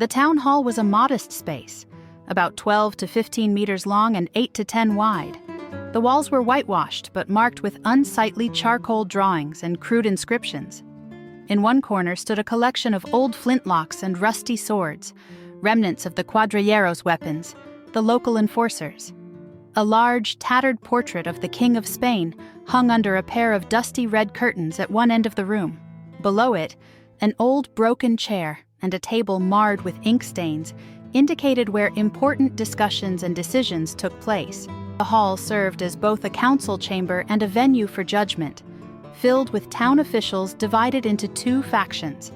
The town hall was a modest space, about 12 to 15 meters long and 8 to 10 wide. The walls were whitewashed but marked with unsightly charcoal drawings and crude inscriptions. In one corner stood a collection of old flintlocks and rusty swords, remnants of the cuadrilleros' weapons, the local enforcers. A large, tattered portrait of the King of Spain hung under a pair of dusty red curtains at one end of the room. Below it, an old broken chair and a table marred with ink stains indicated where important discussions and decisions took place. The hall served as both a council chamber and a venue for judgment, filled with town officials divided into two factions: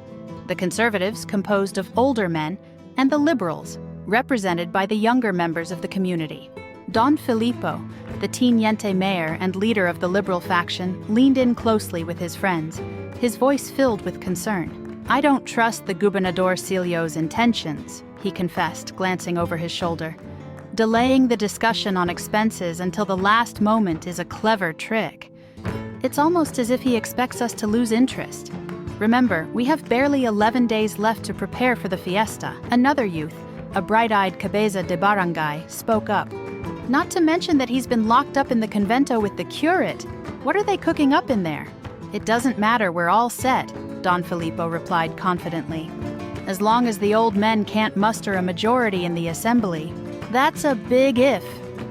the conservatives, composed of older men, and the liberals, represented by the younger members of the community. Don Filipo, the teniente-mayor and leader of the liberal faction, leaned in closely with his friends, his voice filled with concern. "I don't trust the gobernadorcillo's intentions," he confessed, glancing over his shoulder. "Delaying the discussion on expenses until the last moment is a clever trick. It's almost as if he expects us to lose interest. Remember, we have barely 11 days left to prepare for the fiesta." Another youth, a bright-eyed cabeza de barangay, spoke up. "Not to mention that he's been locked up in the convento with the curate. What are they cooking up in there?" "It doesn't matter, we're all set," Don Filipo replied confidently. "As long as the old men can't muster a majority in the assembly." "That's a big if,"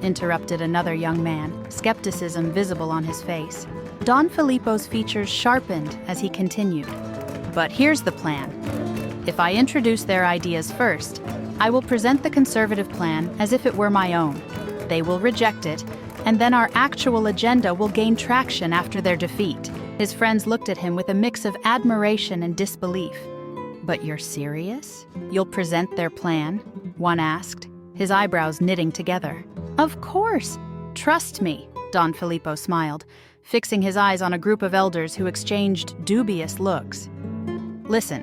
interrupted another young man, skepticism visible on his face. Don Filipo's features sharpened as he continued. "But here's the plan. If I introduce their ideas first, I will present the conservative plan as if it were my own. They will reject it, and then our actual agenda will gain traction after their defeat." His friends looked at him with a mix of admiration and disbelief. "But you're serious? You'll present their plan?" one asked, his eyebrows knitting together. "Of course! Trust me," Don Filipo smiled, fixing his eyes on a group of elders who exchanged dubious looks. "Listen."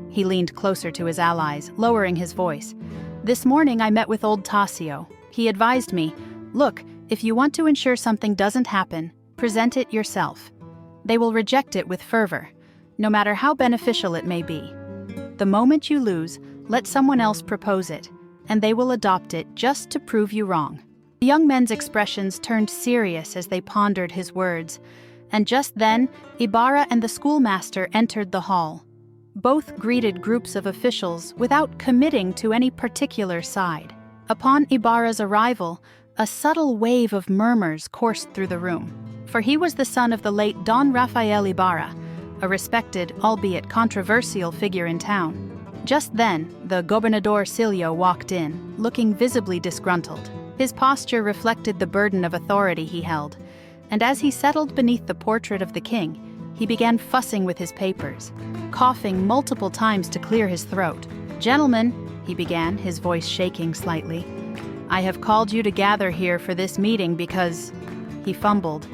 He leaned closer to his allies, lowering his voice. "This morning I met with old Tassio. He advised me, look, if you want to ensure something doesn't happen, present it yourself. They will reject it with fervor, no matter how beneficial it may be. The moment you lose, let someone else propose it, and they will adopt it just to prove you wrong." The young men's expressions turned serious as they pondered his words, and just then, Ibarra and the schoolmaster entered the hall. Both greeted groups of officials without committing to any particular side. Upon Ibarra's arrival, a subtle wave of murmurs coursed through the room, for he was the son of the late Don Rafael Ibarra, a respected, albeit controversial figure in town. Just then, the gobernadorcillo walked in, looking visibly disgruntled. His posture reflected the burden of authority he held, and as he settled beneath the portrait of the king, he began fussing with his papers, coughing multiple times to clear his throat. "Gentlemen," he began, his voice shaking slightly, "I have called you to gather here for this meeting because..." He fumbled.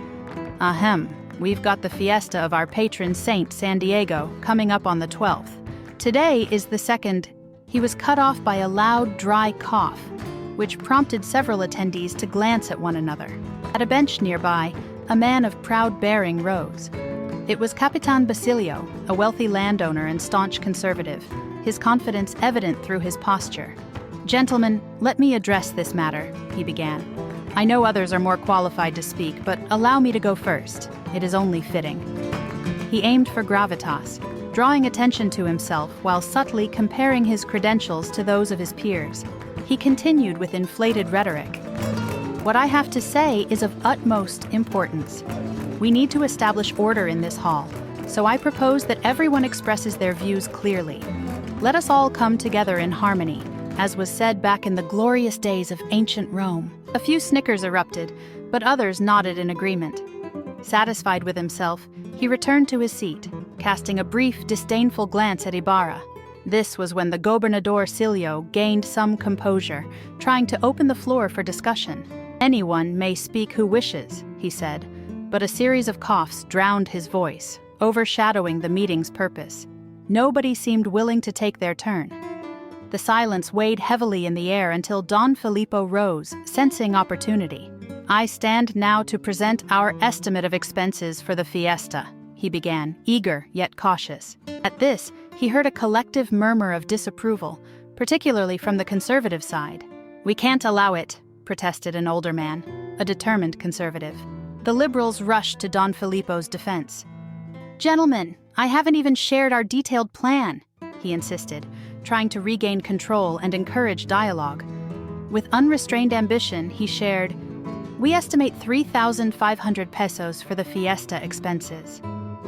"Ahem, we've got the fiesta of our patron saint, San Diego, coming up on the 12th. Today is the second..." He was cut off by a loud, dry cough, which prompted several attendees to glance at one another. At a bench nearby, a man of proud bearing rose. It was Capitan Basilio, a wealthy landowner and staunch conservative, his confidence evident through his posture. "Gentlemen, let me address this matter," he began. "I know others are more qualified to speak, but allow me to go first. It is only fitting." He aimed for gravitas, drawing attention to himself while subtly comparing his credentials to those of his peers. He continued with inflated rhetoric. "What I have to say is of utmost importance. We need to establish order in this hall, so I propose that everyone expresses their views clearly. Let us all come together in harmony, as was said back in the glorious days of ancient Rome." A few snickers erupted, but others nodded in agreement. Satisfied with himself, he returned to his seat, casting a brief, disdainful glance at Ibarra. This was when the gobernadorcillo gained some composure, trying to open the floor for discussion. "Anyone may speak who wishes," he said, but a series of coughs drowned his voice, overshadowing the meeting's purpose. Nobody seemed willing to take their turn. The silence weighed heavily in the air until Don Filipo rose, sensing opportunity. "I stand now to present our estimate of expenses for the fiesta," he began, eager yet cautious. At this, he heard a collective murmur of disapproval, particularly from the conservative side. "We can't allow it," protested an older man, a determined conservative. The liberals rushed to Don Filipo's defense. "Gentlemen, I haven't even shared our detailed plan," he insisted, trying to regain control and encourage dialogue. With unrestrained ambition, he shared, "We estimate 3,500 pesos for the fiesta expenses.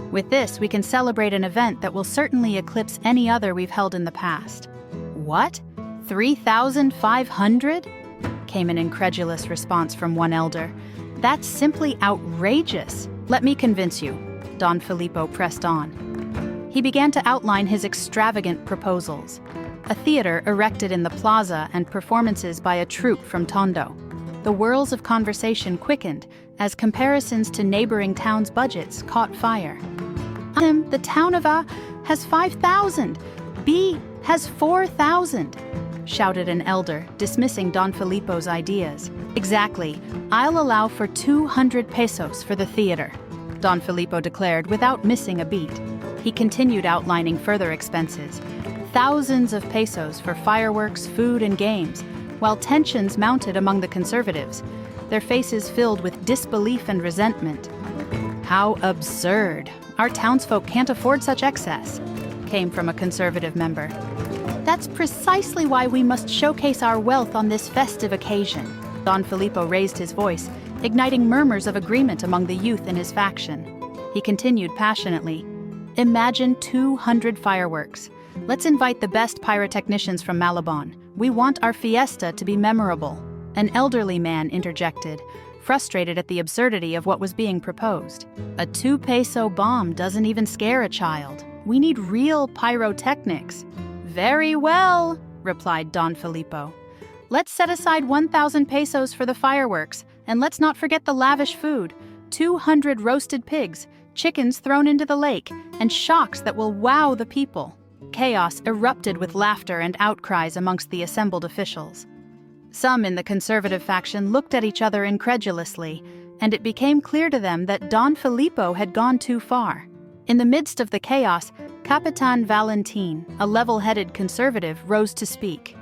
With this, we can celebrate an event that will certainly eclipse any other we've held in the past." "What? 3,500? Came an incredulous response from one elder. "That's simply outrageous." "Let me convince you," Don Filipo pressed on. He began to outline his extravagant proposals. A theater erected in the plaza and performances by a troupe from Tondo. The whirls of conversation quickened as comparisons to neighboring towns' budgets caught fire. The town of A has 5,000. B has 4,000. Shouted an elder, dismissing Don Filipo's ideas. "Exactly. I'll allow for 200 pesos for the theater," Don Filipo declared without missing a beat. He continued outlining further expenses. Thousands of pesos for fireworks, food, and games, while tensions mounted among the conservatives, their faces filled with disbelief and resentment. "How absurd! Our townsfolk can't afford such excess," came from a conservative member. "That's precisely why we must showcase our wealth on this festive occasion." Don Filipo raised his voice, igniting murmurs of agreement among the youth in his faction. He continued passionately, "Imagine 200 fireworks. Let's invite the best pyrotechnicians from Malabon. We want our fiesta to be memorable." An elderly man interjected, frustrated at the absurdity of what was being proposed. "A 2-peso bomb doesn't even scare a child. We need real pyrotechnics." "Very well," replied Don Filipo. "Let's set aside 1,000 pesos for the fireworks, and let's not forget the lavish food. 200 roasted pigs, chickens thrown into the lake, and shocks that will wow the people." Chaos erupted with laughter and outcries amongst the assembled officials. Some in the conservative faction looked at each other incredulously, and it became clear to them that Don Filipo had gone too far. In the midst of the chaos, Capitan Valentin, a level-headed conservative, rose to speak.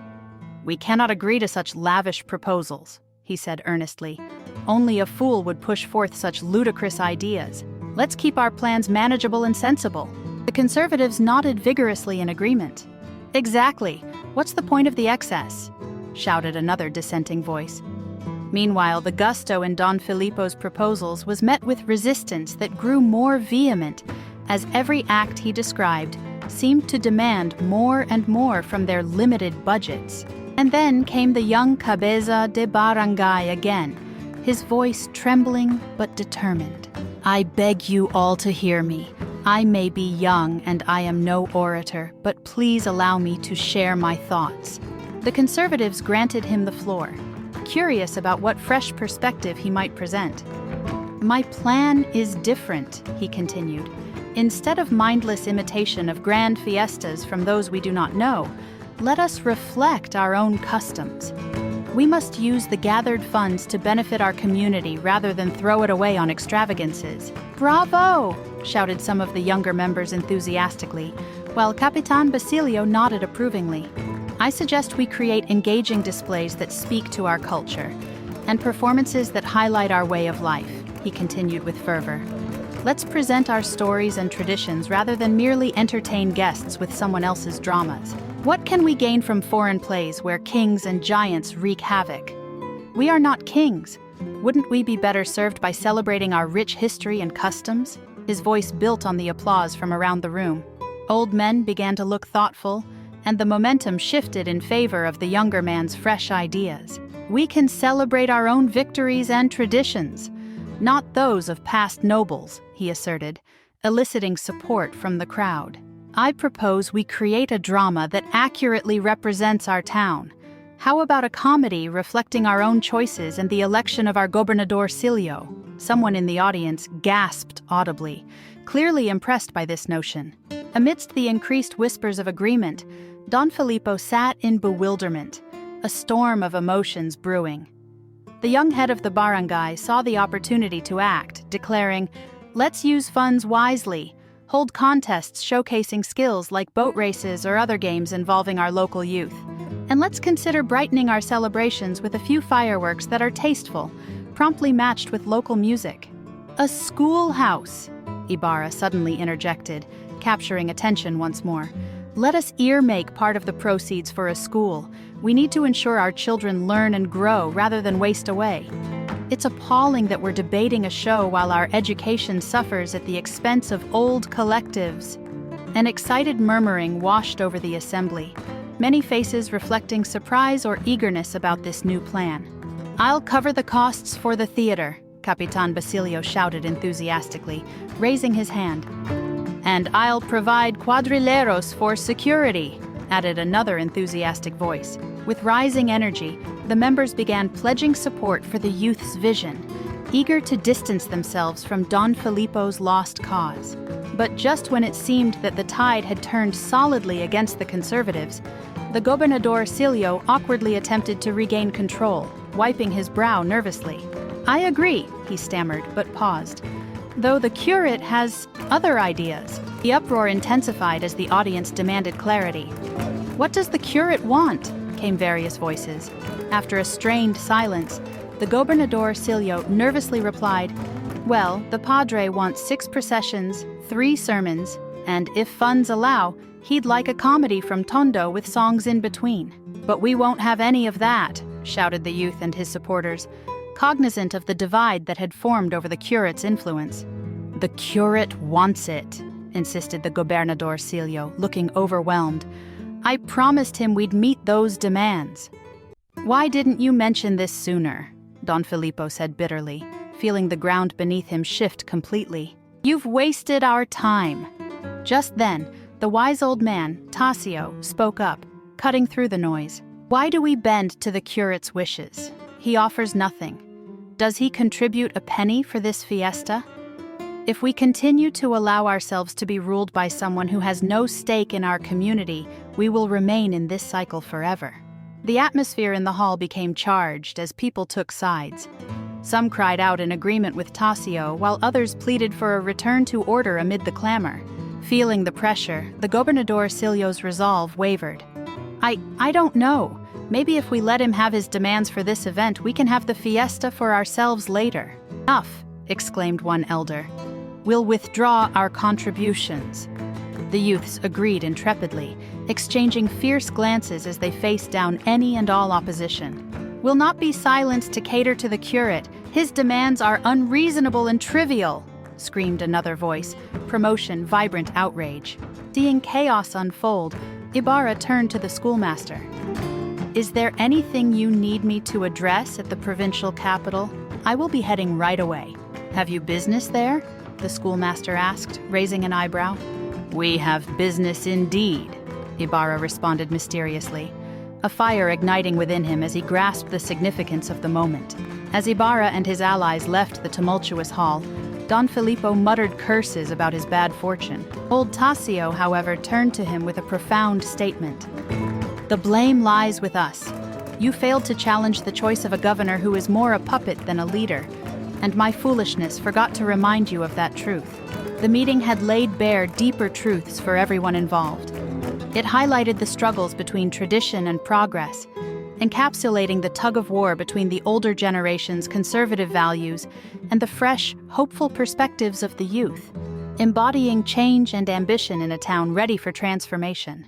"We cannot agree to such lavish proposals," he said earnestly. "Only a fool would push forth such ludicrous ideas. Let's keep our plans manageable and sensible." The conservatives nodded vigorously in agreement. "Exactly. What's the point of the excess?" shouted another dissenting voice. Meanwhile, the gusto in Don Filipo's proposals was met with resistance that grew more vehement, as every act he described seemed to demand more and more from their limited budgets. And then came the young cabeza de barangay again, his voice trembling but determined. "I beg you all to hear me. I may be young and I am no orator, but please allow me to share my thoughts." The conservatives granted him the floor, curious about what fresh perspective he might present. "My plan is different," he continued. "Instead of mindless imitation of grand fiestas from those we do not know, let us reflect our own customs. We must use the gathered funds to benefit our community rather than throw it away on extravagances." "Bravo!" shouted some of the younger members enthusiastically, while Capitan Basilio nodded approvingly. "I suggest we create engaging displays that speak to our culture, and performances that highlight our way of life," he continued with fervor. "Let's present our stories and traditions rather than merely entertain guests with someone else's dramas. What can we gain from foreign plays where kings and giants wreak havoc? We are not kings. Wouldn't we be better served by celebrating our rich history and customs?" His voice built on the applause from around the room. Old men began to look thoughtful, and the momentum shifted in favor of the younger man's fresh ideas. "We can celebrate our own victories and traditions, not those of past nobles," he asserted, eliciting support from the crowd. "I propose we create a drama that accurately represents our town. How about a comedy reflecting our own choices and the election of our gobernador Silio?" Someone in the audience gasped audibly, clearly impressed by this notion. Amidst the increased whispers of agreement, Don Filipo sat in bewilderment, a storm of emotions brewing. The young head of the barangay saw the opportunity to act, declaring, "Let's use funds wisely. hold contests showcasing skills like boat races or other games involving our local youth. And let's consider brightening our celebrations with a few fireworks that are tasteful, promptly matched with local music. A schoolhouse, Ibarra suddenly interjected, capturing attention once more. Let us earmark part of the proceeds for a school. We need to ensure our children learn and grow rather than waste away. It's appalling that we're debating a show while our education suffers at the expense of old collectives. An excited murmuring washed over the assembly, many faces reflecting surprise or eagerness about this new plan. I'll cover the costs for the theater, Capitan Basilio shouted enthusiastically, raising his hand. And I'll provide cuadrilleros for security, added another enthusiastic voice. With rising energy, the members began pledging support for the youth's vision, eager to distance themselves from Don Filipo's lost cause. But just when it seemed that the tide had turned solidly against the conservatives, the gobernador Silio awkwardly attempted to regain control, wiping his brow nervously. I agree, he stammered, but paused. Though the curate has other ideas. The uproar intensified as the audience demanded clarity. What does the curate want? Came various voices. After a strained silence, the gobernador Silio nervously replied, well, the padre wants 6 processions, 3 sermons, and if funds allow, he'd like a comedy from Tondo with songs in between. But we won't have any of that, shouted the youth and his supporters, cognizant of the divide that had formed over the curate's influence. The curate wants it, insisted the gobernador Silio, looking overwhelmed. I promised him we'd meet those demands. Why didn't you mention this sooner? Don Filipo said bitterly, feeling the ground beneath him shift completely. You've wasted our time. Just then, the wise old man, Tassio, spoke up, cutting through the noise. Why do we bend to the curate's wishes? He offers nothing. Does he contribute a penny for this fiesta? If we continue to allow ourselves to be ruled by someone who has no stake in our community, we will remain in this cycle forever. The atmosphere in the hall became charged as people took sides. Some cried out in agreement with Tassio, while others pleaded for a return to order amid the clamor. Feeling the pressure, the gobernador Silio's resolve wavered. I don't know. Maybe if we let him have his demands for this event, we can have the fiesta for ourselves later. Enough, exclaimed one elder. We'll withdraw our contributions. The youths agreed intrepidly, exchanging fierce glances as they faced down any and all opposition. We'll not be silenced to cater to the curate. His demands are unreasonable and trivial, screamed another voice, promotion vibrant outrage. Seeing chaos unfold, Ibarra turned to the schoolmaster. Is there anything you need me to address at the provincial capital? I will be heading right away. Have you business there? The schoolmaster asked, raising an eyebrow. We have business indeed, Ibarra responded mysteriously, a fire igniting within him as he grasped the significance of the moment. As Ibarra and his allies left the tumultuous hall, Don Filipo muttered curses about his bad fortune. Old Tassio, however, turned to him with a profound statement. The blame lies with us. You failed to challenge the choice of a governor who is more a puppet than a leader, and my foolishness forgot to remind you of that truth. The meeting had laid bare deeper truths for everyone involved. It highlighted the struggles between tradition and progress, encapsulating the tug-of-war between the older generation's conservative values and the fresh, hopeful perspectives of the youth, embodying change and ambition in a town ready for transformation.